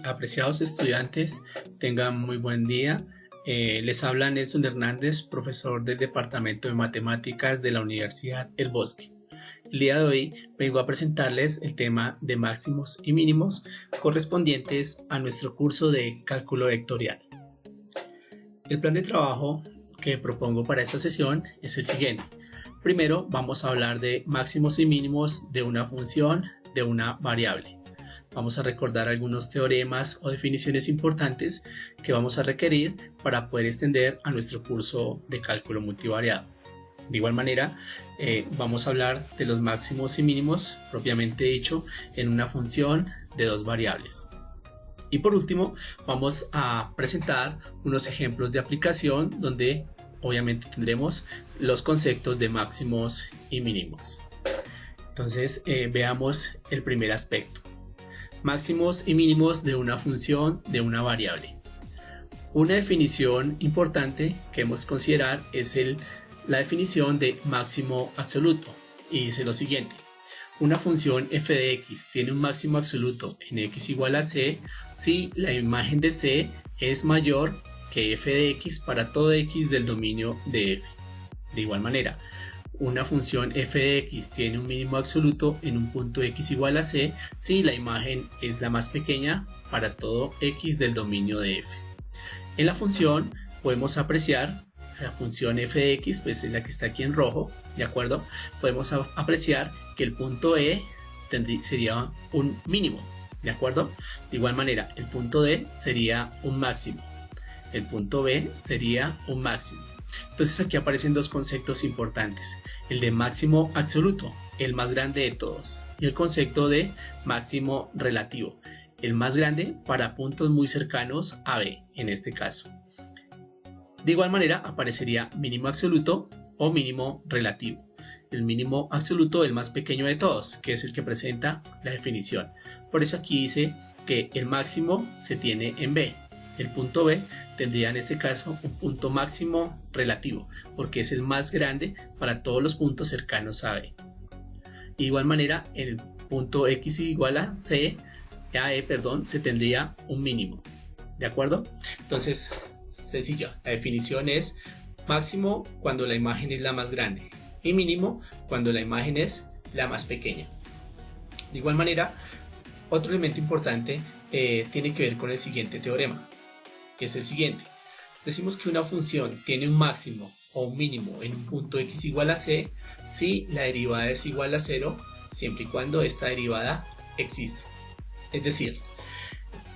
Apreciados estudiantes, tengan muy buen día. Les habla Nelson Hernández, profesor del Departamento de Matemáticas de la Universidad El Bosque. El día de hoy vengo a presentarles el tema de máximos y mínimos correspondientes a nuestro curso de cálculo vectorial. El plan de trabajo que propongo para esta sesión es el siguiente. Primero vamos a hablar de máximos y mínimos de una función, de una variable. Vamos a recordar algunos teoremas o definiciones importantes que vamos a requerir para poder extender a nuestro curso de cálculo multivariado. De igual manera, vamos a hablar de los máximos y mínimos propiamente dicho en una función de dos variables. Y por último, vamos a presentar unos ejemplos de aplicación donde obviamente tendremos los conceptos de máximos y mínimos. Entonces, veamos el primer aspecto. Máximos y mínimos de una función de una variable. Una definición importante que hemos considerar es la definición de máximo absoluto y dice lo siguiente: una función f de x tiene un máximo absoluto en x igual a c si la imagen de c es mayor que f de x para todo x del dominio de f. De igual manera, una función f de x tiene un mínimo absoluto en un punto x igual a c si la imagen es la más pequeña para todo x del dominio de f. En la función podemos apreciar la función f de x, pues es la que está aquí en rojo, ¿de acuerdo? Podemos apreciar que el punto e sería un mínimo, ¿de acuerdo? De igual manera, el punto d sería un máximo, el punto b sería un máximo. Entonces aquí aparecen dos conceptos importantes, el de máximo absoluto, el más grande de todos, y el concepto de máximo relativo, el más grande para puntos muy cercanos a B en este caso. De igual manera aparecería mínimo absoluto o mínimo relativo. El mínimo absoluto, el más pequeño de todos, que es el que presenta la definición. Por eso aquí dice que el máximo se tiene en B. El punto B tendría en este caso un punto máximo relativo, porque es el más grande para todos los puntos cercanos a B. De igual manera, en el punto x igual a c, se tendría un mínimo. ¿De acuerdo? Entonces, sencillo, la definición es máximo cuando la imagen es la más grande y mínimo cuando la imagen es la más pequeña. De igual manera, otro elemento importante tiene que ver con el siguiente teorema, que es el siguiente. Decimos que una función tiene un máximo o un mínimo en un punto x igual a c si la derivada es igual a 0, siempre y cuando esta derivada existe. Es decir,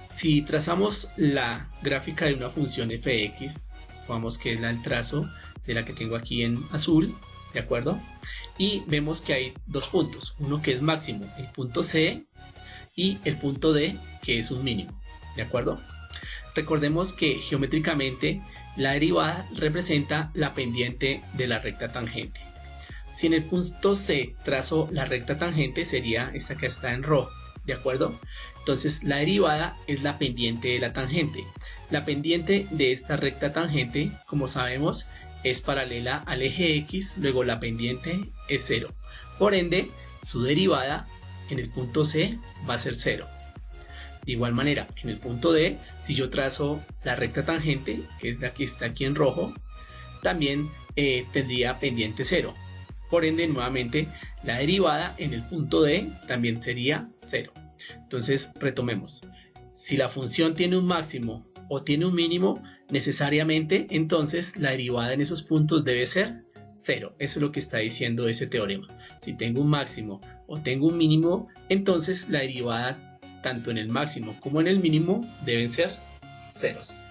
si trazamos la gráfica de una función f de x, supongamos que es el trazo de la que tengo aquí en azul, ¿de acuerdo? Y vemos que hay dos puntos, uno que es máximo, el punto c, y el punto d, que es un mínimo, ¿de acuerdo? Recordemos que geométricamente la derivada representa la pendiente de la recta tangente. Si en el punto C trazo la recta tangente, sería esta que está en rojo, ¿de acuerdo? Entonces la derivada es la pendiente de la tangente. La pendiente de esta recta tangente, como sabemos, es paralela al eje X, luego la pendiente es 0. Por ende, su derivada en el punto C va a ser 0. De igual manera, en el punto D, si yo trazo la recta tangente, que es la que está aquí en rojo, también tendría pendiente 0. Por ende, nuevamente, la derivada en el punto D también sería 0. Entonces, retomemos. Si la función tiene un máximo o tiene un mínimo, necesariamente, entonces, la derivada en esos puntos debe ser 0. Eso es lo que está diciendo ese teorema. Si tengo un máximo o tengo un mínimo, entonces la derivada tanto en el máximo como en el mínimo deben ser ceros.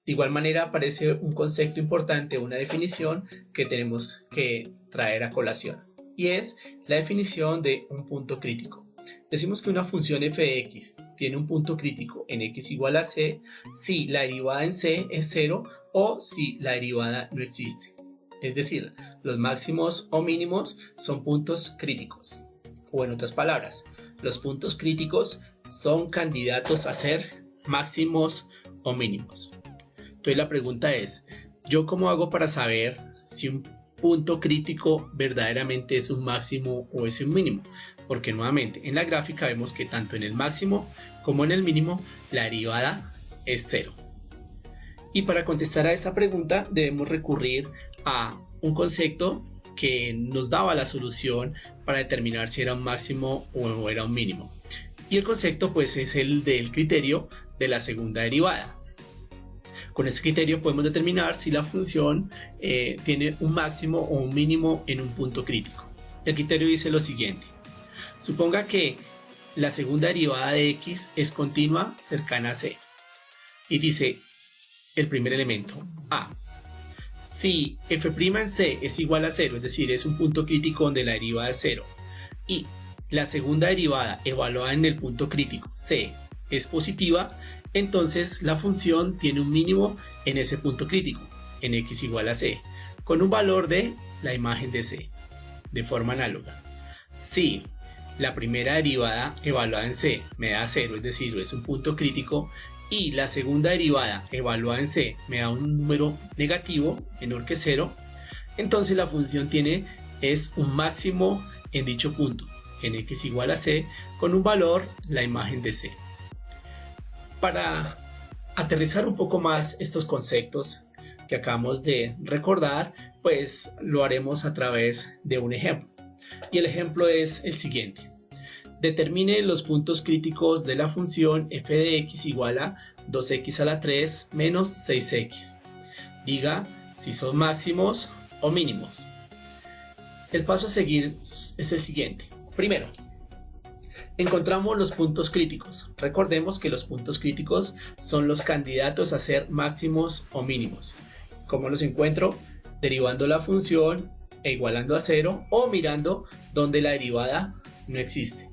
De igual manera aparece un concepto importante, una definición que tenemos que traer a colación, y es la definición de un punto crítico. Decimos que una función f de x tiene un punto crítico en x igual a c si la derivada en c es 0 o si la derivada no existe. Es decir, los máximos o mínimos son puntos críticos. O en otras palabras, los puntos críticos son candidatos a ser máximos o mínimos. Entonces la pregunta es, ¿yo cómo hago para saber si un punto crítico verdaderamente es un máximo o es un mínimo, porque nuevamente en la gráfica vemos que tanto en el máximo como en el mínimo la derivada es 0. Y para contestar a esta pregunta debemos recurrir a un concepto que nos daba la solución para determinar si era un máximo o era un mínimo. Y el concepto pues es el del criterio de la segunda derivada. Con este criterio podemos determinar si la función tiene un máximo o un mínimo en un punto crítico. El criterio dice lo siguiente: suponga que la segunda derivada de x es continua cercana a 0. Y dice el primer elemento, a. Si f' en c es igual a 0, es decir, es un punto crítico donde la derivada es 0, y la segunda derivada evaluada en el punto crítico c es positiva, entonces la función tiene un mínimo en ese punto crítico, en x igual a c, con un valor de la imagen de c. De forma análoga, si la primera derivada evaluada en c me da 0, es decir, es un punto crítico, y la segunda derivada evaluada en c me da un número negativo menor que 0, entonces la función es un máximo en dicho punto, en x igual a c, con un valor la imagen de c. Para aterrizar un poco más estos conceptos que acabamos de recordar, pues lo haremos a través de un ejemplo. Y el ejemplo es el siguiente: determine los puntos críticos de la función f de x igual a 2x a la 3 menos 6x. Diga si son máximos o mínimos. El paso a seguir es el siguiente. Primero, encontramos los puntos críticos. Recordemos que los puntos críticos son los candidatos a ser máximos o mínimos. ¿Cómo los encuentro? Derivando la función e igualando a 0 o mirando donde la derivada no existe.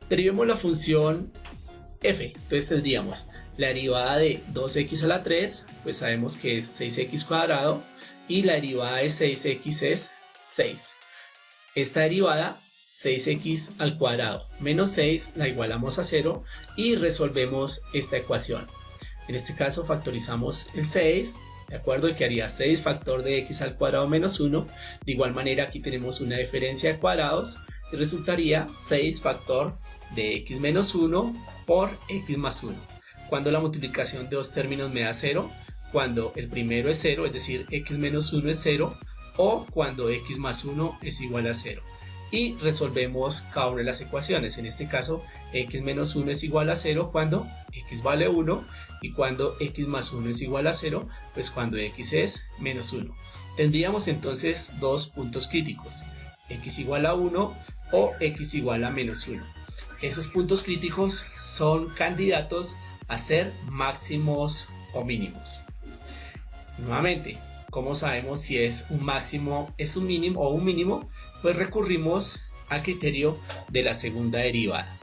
Derivemos la función f, entonces tendríamos la derivada de 2x a la 3, pues sabemos que es 6x cuadrado, y la derivada de 6x es 6. Esta derivada, 6x al cuadrado menos 6, la igualamos a 0 y resolvemos esta ecuación. En este caso factorizamos el 6, ¿de acuerdo? Y quedaría 6 factor de x al cuadrado menos 1. De igual manera aquí tenemos una diferencia de cuadrados y resultaría 6 factor de x menos 1 por x más 1. Cuando la multiplicación de dos términos me da 0, cuando el primero es 0, es decir, x menos 1 es 0, o cuando x más 1 es igual a 0. Y resolvemos cada una de las ecuaciones. En este caso, x menos 1 es igual a 0 cuando x vale 1, y cuando x más 1 es igual a 0, pues cuando x es menos 1. Tendríamos entonces dos puntos críticos, x igual a 1 o x igual a menos 1. Esos puntos críticos son candidatos a ser máximos o mínimos. Nuevamente, ¿cómo sabemos si es un máximo, es un mínimo o un mínimo? Pues recurrimos al criterio de la segunda derivada.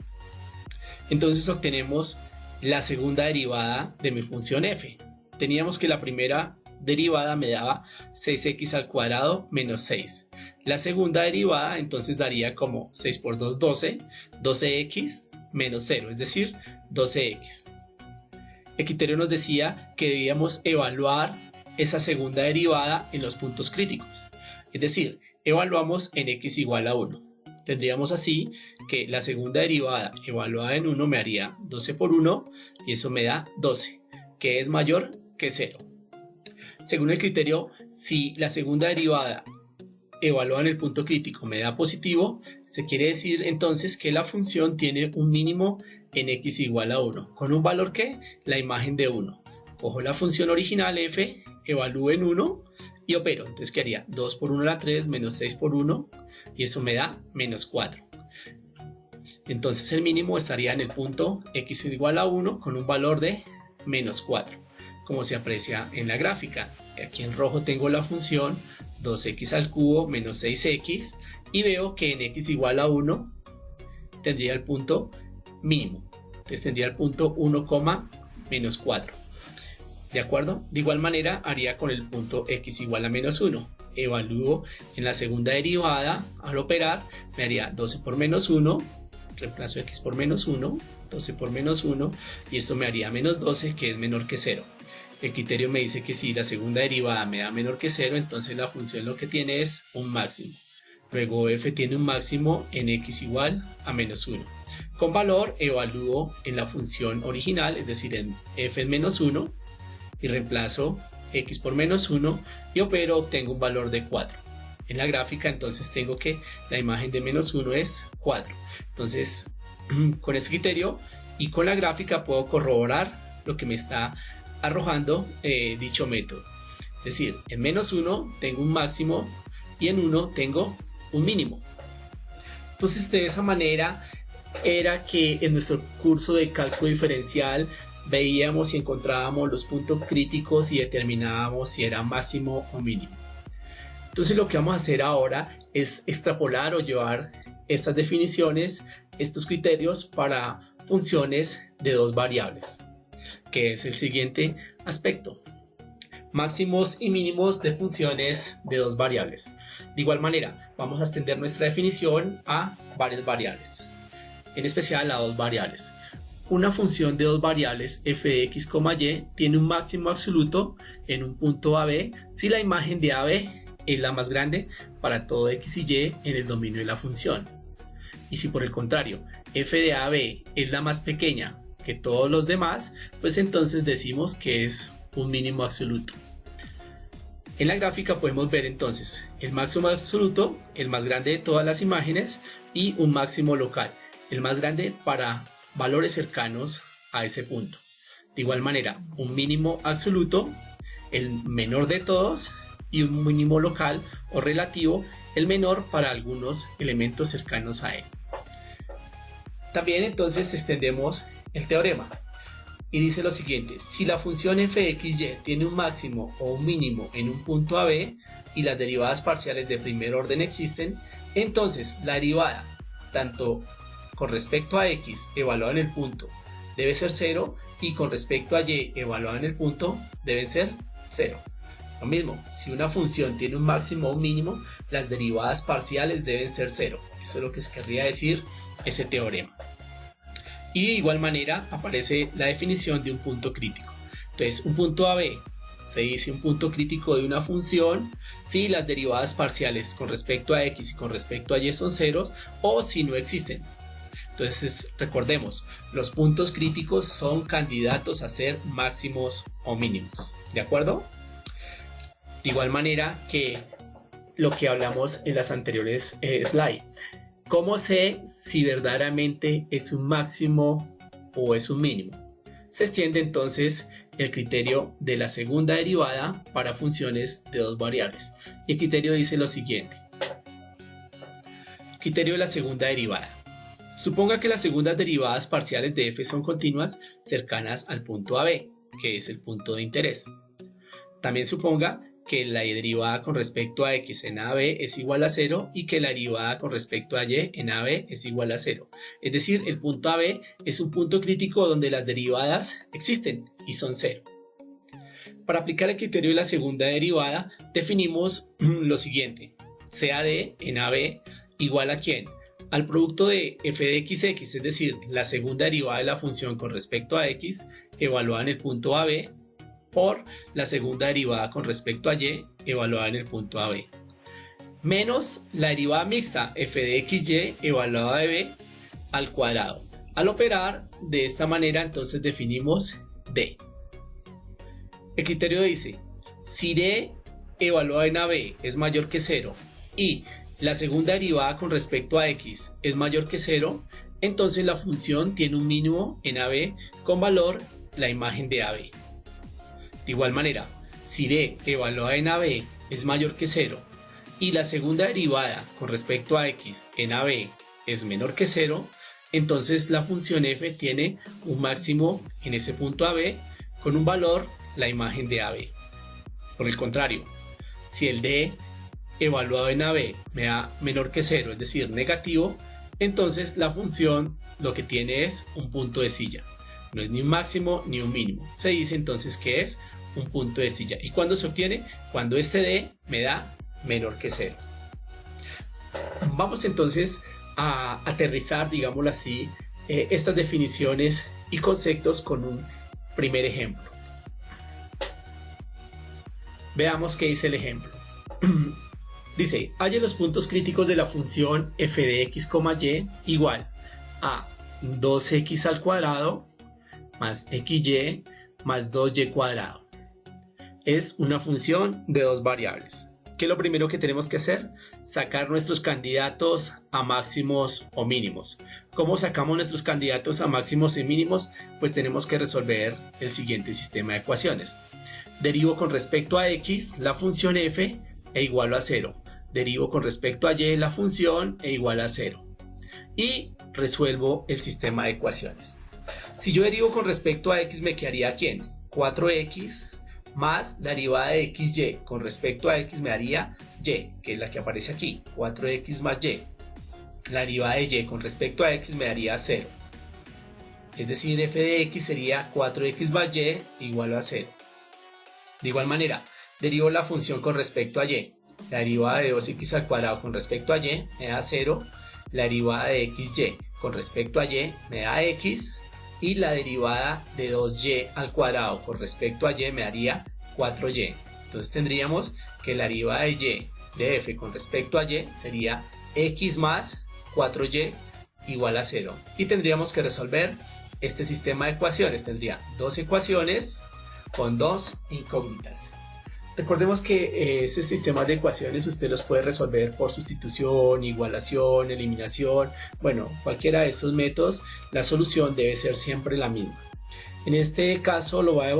Entonces obtenemos la segunda derivada de mi función f. Teníamos que la primera derivada me daba 6x al cuadrado menos 6. La segunda derivada entonces daría como 6 por 2, 12, 12x menos 0, es decir, 12x. El criterio nos decía que debíamos evaluar esa segunda derivada en los puntos críticos, es decir, evaluamos en x igual a 1. Tendríamos así que la segunda derivada evaluada en 1 me haría 12 por 1 y eso me da 12, que es mayor que 0. Según el criterio, si la segunda derivada evaluada en el punto crítico me da positivo, se quiere decir entonces que la función tiene un mínimo en x igual a 1, con un valor que la imagen de 1. Cojo la función original f, evalúo en 1 y opero. Entonces quedaría 2 por 1 a la 3 menos 6 por 1 y eso me da menos 4. Entonces el mínimo estaría en el punto x igual a 1 con un valor de menos 4, como se aprecia en la gráfica. Aquí en rojo tengo la función 2x al cubo menos 6x y veo que en x igual a 1 tendría el punto mínimo. Entonces tendría el punto 1, menos 4. ¿De acuerdo? De igual manera haría con el punto x igual a menos 1. Evalúo en la segunda derivada, al operar me haría 12 por menos 1 reemplazo x por menos 1, 12 por menos 1, y esto me haría menos 12, que es menor que 0. El criterio me dice que si la segunda derivada me da menor que 0, entonces la función lo que tiene es un máximo. Luego f tiene un máximo en x igual a menos 1. Con valor evalúo en la función original, es decir, en f en menos 1, y reemplazo x por menos 1 y opero, obtengo un valor de 4. En la gráfica entonces tengo que la imagen de menos 1 es 4. Entonces con este criterio y con la gráfica puedo corroborar lo que me está arrojando dicho método. Es decir, en menos 1 tengo un máximo y en 1 tengo un mínimo. Entonces de esa manera era que en nuestro curso de cálculo diferencial veíamos y encontrábamos los puntos críticos y determinábamos si era máximo o mínimo. Entonces lo que vamos a hacer ahora es extrapolar o llevar estas definiciones, estos criterios para funciones de dos variables, que es el siguiente aspecto: máximos y mínimos de funciones de dos variables. De igual manera, vamos a extender nuestra definición a varias variables, en especial a dos variables. Una función de dos variables f de x, y tiene un máximo absoluto en un punto AB si la imagen de AB es la más grande para todo x y y en el dominio de la función. Y si por el contrario f de AB es la más pequeña que todos los demás, pues entonces decimos que es un mínimo absoluto. En la gráfica podemos ver entonces el máximo absoluto, el más grande de todas las imágenes, y un máximo local, el más grande para valores cercanos a ese punto. De igual manera, un mínimo absoluto, el menor de todos, y un mínimo local o relativo, el menor para algunos elementos cercanos a él. También entonces extendemos el teorema y dice lo siguiente: si la función f de x, y tiene un máximo o un mínimo en un punto AB y las derivadas parciales de primer orden existen, entonces la derivada tanto con respecto a x evaluada en el punto debe ser 0 y con respecto a y evaluada en el punto deben ser 0. Lo mismo, si una función tiene un máximo o un mínimo, las derivadas parciales deben ser 0. Eso es lo que querría decir ese teorema. Y de igual manera aparece la definición de un punto crítico. Entonces, un punto AB se dice un punto crítico de una función si las derivadas parciales con respecto a x y con respecto a y son ceros, o si no existen. Entonces recordemos, los puntos críticos son candidatos a ser máximos o mínimos. ¿De acuerdo? De igual manera que lo que hablamos en las anteriores slides. ¿Cómo sé si verdaderamente es un máximo o es un mínimo? Se extiende entonces el criterio de la segunda derivada para funciones de dos variables. Y el criterio dice lo siguiente: criterio de la segunda derivada. Suponga que las segundas derivadas parciales de f son continuas cercanas al punto AB, que es el punto de interés. También suponga que la derivada con respecto a x en AB es igual a 0 y que la derivada con respecto a y en AB es igual a 0. Es decir, el punto AB es un punto crítico donde las derivadas existen y son 0. Para aplicar el criterio de la segunda derivada, definimos lo siguiente: CAD en AB igual a ¿quién? Al producto de f de x, es decir, la segunda derivada de la función con respecto a x evaluada en el punto AB, por la segunda derivada con respecto a y evaluada en el punto AB, menos la derivada mixta f de xy evaluada de b al cuadrado. Al operar de esta manera, entonces definimos d. El criterio dice: si d evaluada en AB es mayor que 0 y la segunda derivada con respecto a x es mayor que 0, entonces la función tiene un mínimo en AB con valor la imagen de AB. De igual manera, si d evaluada en AB es mayor que 0 y la segunda derivada con respecto a x en AB es menor que 0, entonces la función f tiene un máximo en ese punto AB con un valor la imagen de AB. Por el contrario, si el d evaluado en AB me da menor que 0, es decir, negativo, entonces la función lo que tiene es un punto de silla. No es ni un máximo ni un mínimo. Se dice entonces que es un punto de silla. ¿Y cuándo se obtiene? Cuando este d me da menor que 0. Vamos entonces a aterrizar, digámoslo así, estas definiciones y conceptos con un primer ejemplo. Veamos qué dice el ejemplo. Dice, halle los puntos críticos de la función f de x, y igual a 2x al cuadrado más xy más 2y cuadrado. Es una función de dos variables. ¿Qué es lo primero que tenemos que hacer? Sacar nuestros candidatos a máximos o mínimos. ¿Cómo sacamos nuestros candidatos a máximos y mínimos? Pues tenemos que resolver el siguiente sistema de ecuaciones. Derivo con respecto a x la función f e igualo a 0. Derivo con respecto a y la función e igual a 0. Y resuelvo el sistema de ecuaciones. Si yo derivo con respecto a x, me quedaría ¿quién? 4x más la derivada de xy con respecto a x me daría y, que es la que aparece aquí, 4x más y. La derivada de y con respecto a x me daría 0. Es decir, f de x sería 4x más y igual a 0. De igual manera, derivo la función con respecto a y. La derivada de 2x al cuadrado con respecto a y me da 0. La derivada de xy con respecto a y me da x. Y la derivada de 2y al cuadrado con respecto a y me daría 4y. Entonces tendríamos que la derivada de y de f con respecto a y sería x más 4y igual a 0. Y tendríamos que resolver este sistema de ecuaciones. Tendría dos ecuaciones con dos incógnitas. Recordemos que ese sistema de ecuaciones usted los puede resolver por sustitución, igualación, eliminación. Bueno, cualquiera de estos métodos, la solución debe ser siempre la misma. En este caso lo va a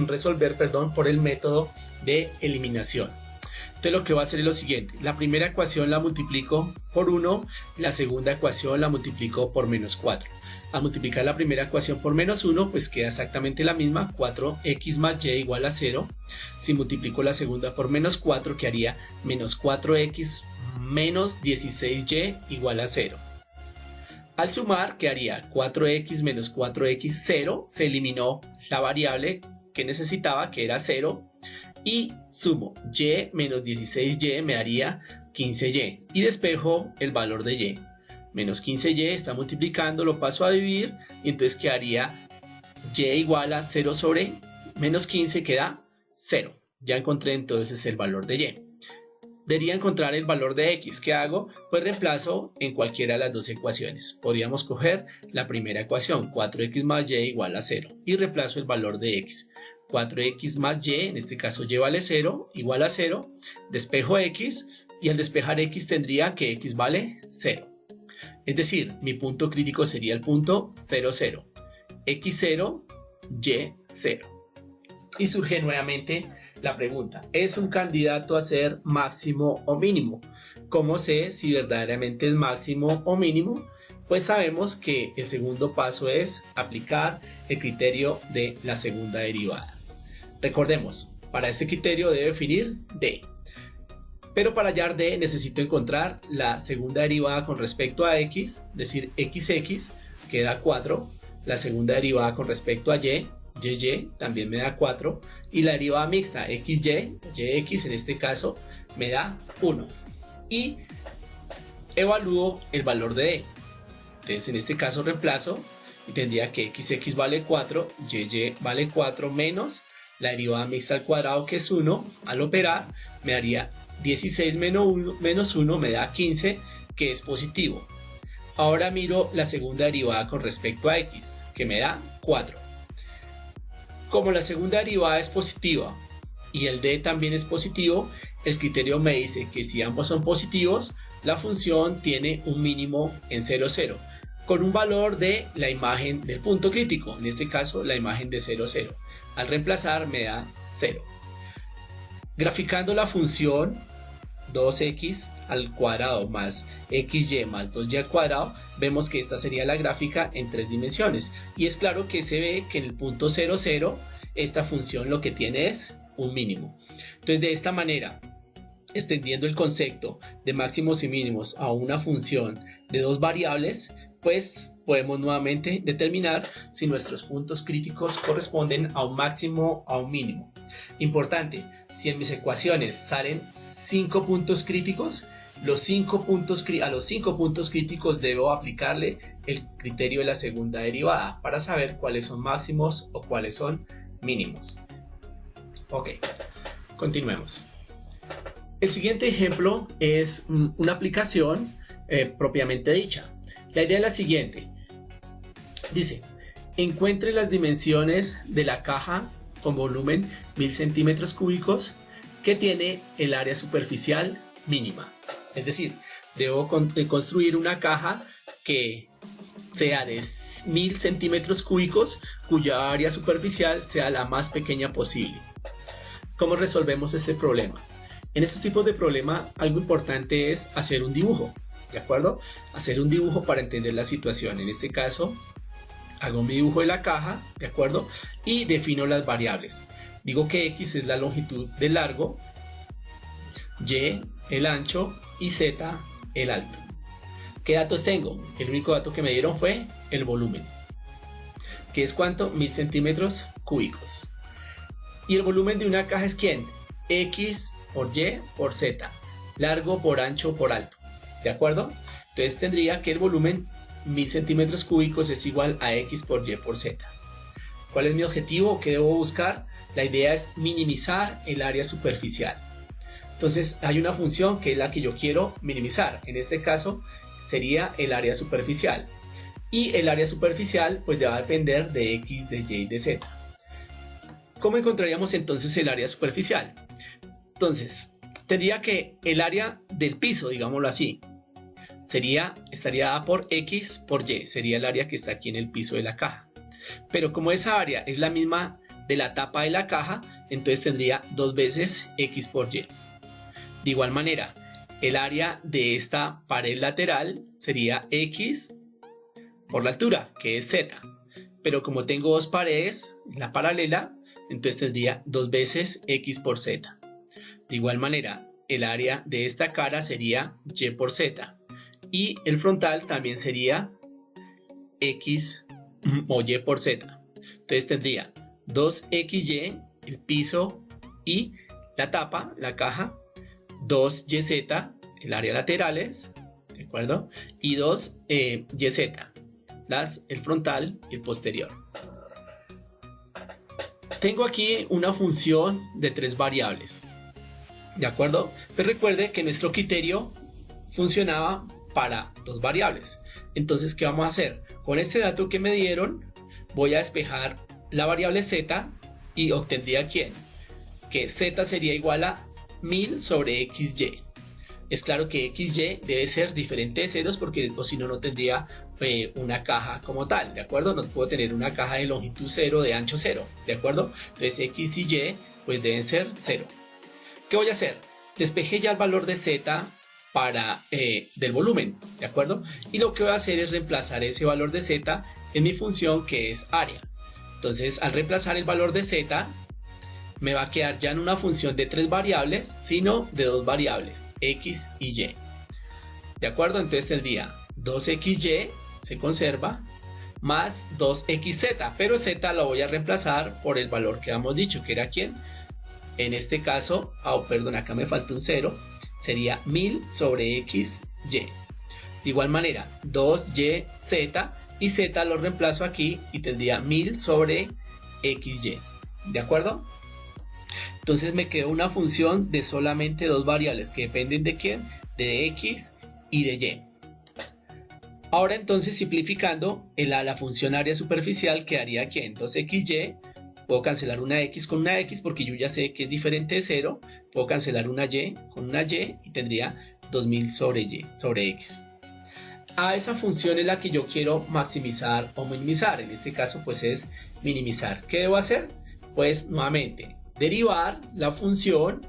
resolver por el método de eliminación. Entonces lo que va a hacer es lo siguiente. La primera ecuación la multiplico por 1, la segunda ecuación la multiplico por menos 4. Al multiplicar la primera ecuación por menos 1, pues queda exactamente la misma, 4x más y igual a 0. Si multiplico la segunda por menos 4, quedaría menos 4x menos 16y igual a 0. Al sumar, quedaría 4x menos 4x, 0. Se eliminó la variable que necesitaba, que era 0. Y sumo y menos 16y me daría 15y. Y despejo el valor de y. Menos 15y está multiplicando, lo paso a dividir y entonces quedaría y igual a 0 sobre menos 15 queda 0. Ya encontré entonces el valor de y. Debería encontrar el valor de x. ¿Qué hago? Pues reemplazo en cualquiera de las dos ecuaciones. Podríamos coger la primera ecuación, 4x más y igual a 0. Y reemplazo el valor de x. 4x más y, en este caso y vale 0, igual a 0. Despejo x y al despejar x tendría que x vale 0. Es decir, mi punto crítico sería el punto 0, 0. X0, Y0. Y surge nuevamente la pregunta, ¿es un candidato a ser máximo o mínimo? ¿Cómo sé si verdaderamente es máximo o mínimo? Pues sabemos que el segundo paso es aplicar el criterio de la segunda derivada. Recordemos, para este criterio debe definir D. Pero para hallar D necesito encontrar la segunda derivada con respecto a x, es decir, xx, que da 4. La segunda derivada con respecto a y, y, también me da 4. Y la derivada mixta, xy, yx en este caso, me da 1. Y evalúo el valor de D. Entonces en este caso reemplazo y tendría que xx vale 4, y vale 4 menos la derivada mixta al cuadrado que es 1. Al operar me daría 16 menos 1 me da 15, que es positivo. Ahora miro la segunda derivada con respecto a x, que me da 4. Como la segunda derivada es positiva y el d también es positivo, el criterio me dice que si ambos son positivos, la función tiene un mínimo en 0, 0, con un valor de la imagen del punto crítico, en este caso la imagen de 0, 0. Al reemplazar me da 0. Graficando la función 2x al cuadrado más xy más 2y al cuadrado, vemos que esta sería la gráfica en 3 dimensiones. Y es claro que se ve que en el punto 0, 0, esta función lo que tiene es un mínimo. Entonces de esta manera, extendiendo el concepto de máximos y mínimos a una función de dos variables, pues podemos nuevamente determinar si nuestros puntos críticos corresponden a un máximo o a un mínimo. Importante, si en mis ecuaciones salen 5 puntos críticos, a los 5 puntos críticos debo aplicarle el criterio de la segunda derivada para saber cuáles son máximos o cuáles son mínimos. Ok, continuemos. El siguiente ejemplo es una aplicación propiamente dicha. La idea es la siguiente. Dice, encuentre las dimensiones de la caja con volumen 1000 centímetros cúbicos que tiene el área superficial mínima. Es decir, debo construir una caja que sea de 1000 centímetros cúbicos cuya área superficial sea la más pequeña posible. ¿Cómo resolvemos este problema? En estos tipos de problema algo importante es hacer un dibujo, ¿de acuerdo? Hacer un dibujo para entender la situación. En este caso hago mi dibujo de la caja, ¿de acuerdo? Y defino las variables. Digo que X es la longitud del largo, Y el ancho y Z el alto. ¿Qué datos tengo? El único dato que me dieron fue el volumen, que es ¿cuánto? 1000 centímetros cúbicos. Y el volumen de una caja es ¿quién? X por Y por Z, largo por ancho por alto, ¿de acuerdo? Entonces tendría que el volumen 1000 centímetros cúbicos es igual a X por Y por Z. ¿Cuál es mi objetivo? ¿Qué debo buscar? La idea es minimizar el área superficial. Entonces hay una función que es la que yo quiero minimizar. En este caso sería el área superficial. Y el área superficial pues va a depender de X, de Y y de Z. ¿Cómo encontraríamos entonces el área superficial? Entonces tendría que el área del piso, digámoslo así, estaría dada por X por Y. Sería el área que está aquí en el piso de la caja. Pero como esa área es la misma de la tapa de la caja, entonces tendría 2 veces X por Y. De igual manera, el área de esta pared lateral sería X por la altura, que es Z. Pero como tengo dos paredes, la paralela, entonces tendría 2 veces X por Z. De igual manera, el área de esta cara sería Y por Z. Y el frontal también sería X o Y por Z. Entonces tendría 2XY, el piso y la tapa, la caja, 2YZ, el área laterales, ¿de acuerdo? Y 2YZ, el frontal y el posterior. Tengo aquí una función de 3 variables, ¿de acuerdo? Pero recuerde que nuestro criterio funcionaba para 2 variables. Entonces, ¿qué vamos a hacer? Con este dato que me dieron, voy a despejar la variable Z y obtendría ¿quién? Que Z sería igual a 1000 sobre XY. Es claro que XY debe ser diferente de ceros porque o si no, no tendría una caja como tal, ¿de acuerdo? No puedo tener una caja de longitud 0, de ancho 0, ¿de acuerdo? Entonces X y Y pues deben ser 0. ¿Qué voy a hacer? Despejé ya el valor de Z del volumen, ¿de acuerdo? Y lo que voy a hacer es reemplazar ese valor de Z en mi función que es área. Entonces al reemplazar el valor de Z me va a quedar ya en una función de 3 variables, sino de 2 variables, X y Y. ¿De acuerdo? Entonces tendría 2XY, se conserva, más 2XZ, pero Z lo voy a reemplazar por el valor que habíamos dicho, que era ¿quién? En este caso, perdón, acá me falta un 0, sería 1000 sobre XY. De igual manera, 2YZ y Z lo reemplazo aquí y tendría 1000 sobre XY. ¿De acuerdo? Entonces me quedó una función de solamente 2 variables que dependen de ¿quién? De X y de Y. Ahora entonces simplificando, la función área superficial quedaría ¿quién? 2XY, puedo cancelar una X con una X porque yo ya sé que es diferente de 0, puedo cancelar una Y con una Y y tendría 2000 sobre Y, sobre X. A esa función es la que yo quiero maximizar o minimizar, en este caso pues es minimizar. ¿Qué debo hacer? Pues nuevamente derivar la función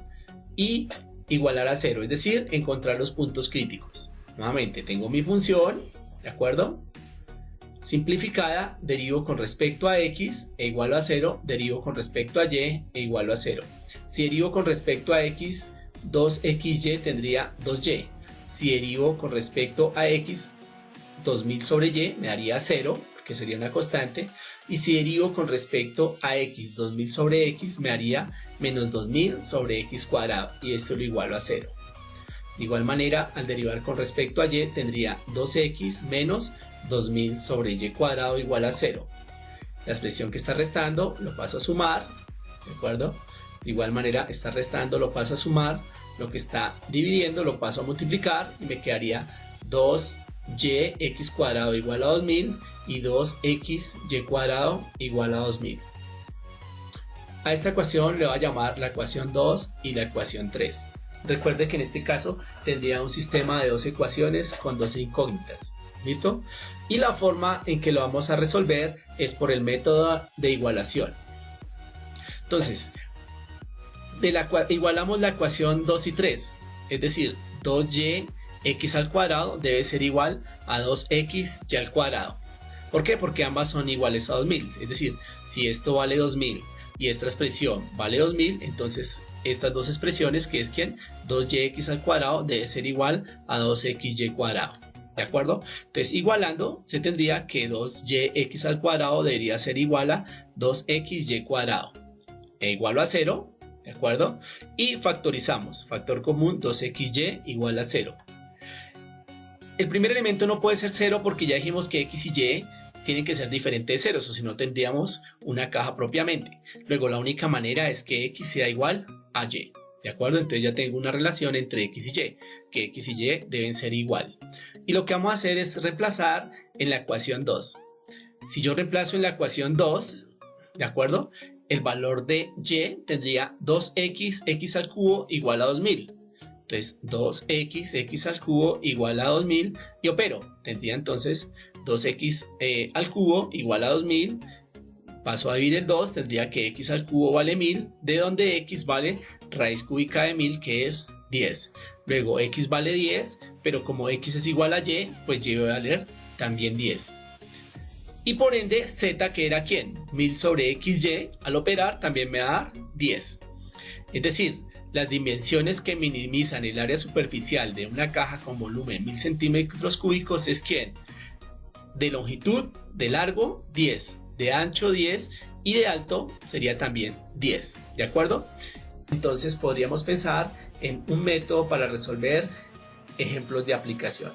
y igualar a 0, es decir, encontrar los puntos críticos. Nuevamente tengo mi función, ¿de acuerdo? Simplificada, derivo con respecto a X e igualo a 0, derivo con respecto a Y e igualo a 0. Si derivo con respecto a X, 2XY tendría 2Y. Si derivo con respecto a X, 2000 sobre Y me daría 0, que sería una constante, y si derivo con respecto a X, 2000 sobre X me haría menos 2000 sobre X cuadrado, y esto lo igualo a 0. De igual manera, al derivar con respecto a y, tendría 2x menos 2000 sobre y cuadrado igual a 0. La expresión que está restando lo paso a sumar, ¿de acuerdo? De igual manera, está restando lo paso a sumar, lo que está dividiendo lo paso a multiplicar y me quedaría 2yx cuadrado igual a 2000 y 2xy cuadrado igual a 2000. A esta ecuación le voy a llamar la ecuación 2 y la ecuación 3. Recuerde que en este caso tendría un sistema de dos ecuaciones con dos incógnitas. ¿Listo? Y la forma en que lo vamos a resolver es por el método de igualación. Entonces, igualamos la ecuación 2 y 3, es decir, 2yx al cuadrado debe ser igual a 2xy al cuadrado. ¿Por qué? Porque ambas son iguales a 2000, es decir, si esto vale 2000 y esta expresión vale 2000, entonces estas dos expresiones, que es 2yx al cuadrado debe ser igual a 2xy cuadrado. ¿De acuerdo? Entonces, igualando, se tendría que 2yx al cuadrado debería ser igual a 2xy cuadrado. Igual a 0, ¿de acuerdo? Y factorizamos. Factor común, 2xy igual a 0. El primer elemento no puede ser 0 porque ya dijimos que x y y tienen que ser diferentes de 0, o si no tendríamos una caja propiamente. Luego, la única manera es que x sea igual a y. ¿De acuerdo? Entonces ya tengo una relación entre x y y, que x y y deben ser igual. Y lo que vamos a hacer es reemplazar en la ecuación 2. Si yo reemplazo en la ecuación 2, ¿de acuerdo? El valor de y tendría 2x al cubo igual a 2000. Entonces 2x al cubo igual a 2000 y opero. Tendría entonces 2x al cubo igual a 2000. Paso a dividir el 2, tendría que x al cubo vale 1000, de donde x vale raíz cúbica de 1000, que es 10. Luego x vale 10, pero como x es igual a y, pues y va a valer también 10. Y por ende, z, que era ¿quién? 1000 sobre xy, al operar también me va a dar 10. Es decir, las dimensiones que minimizan el área superficial de una caja con volumen 1000 centímetros cúbicos es ¿quién? De longitud, de largo, 10. De ancho 10 y de alto sería también 10, ¿de acuerdo? Entonces podríamos pensar en un método para resolver ejemplos de aplicación.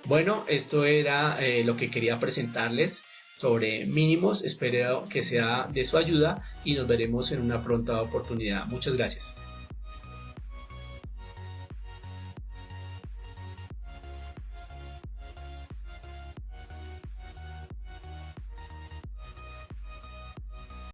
Bueno, esto era lo que quería presentarles sobre mínimos. Espero que sea de su ayuda y nos veremos en una pronta oportunidad. Muchas gracias.